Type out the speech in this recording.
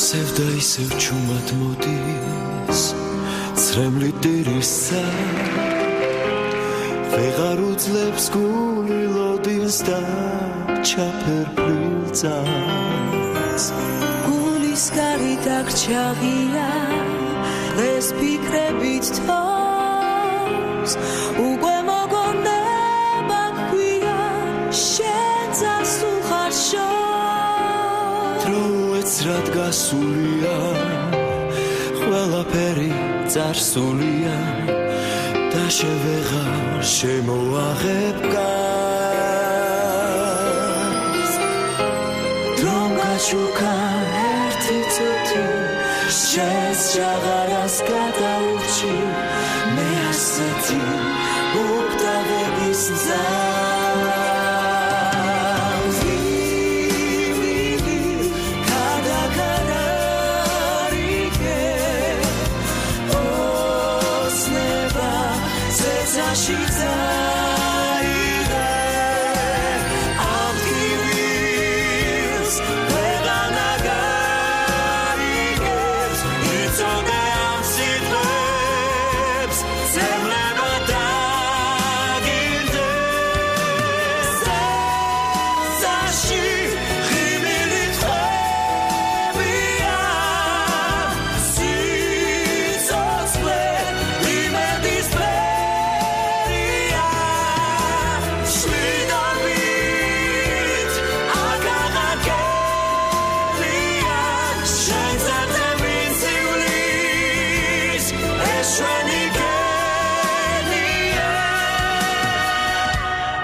ისევ და ისევ ჩუმად მოდის ცრემლი ტირისა ვეღარ უძლებს გული ლოდინს და ჩაფერფლილ წამს გულის გარეთ აქ-ჩაღია დღეს ფიქრებით თავს უკვე მოგონება გვია შენ წასულ ხარ შორს დროეცრად გასულია ყველაფერი წარსულია და შევეღარ შემოაღებ გარს დრომ გაჩუქა ერთი წუთი შენს ჟაღარას გადაურჩი მე ასეთი უკდავების მზა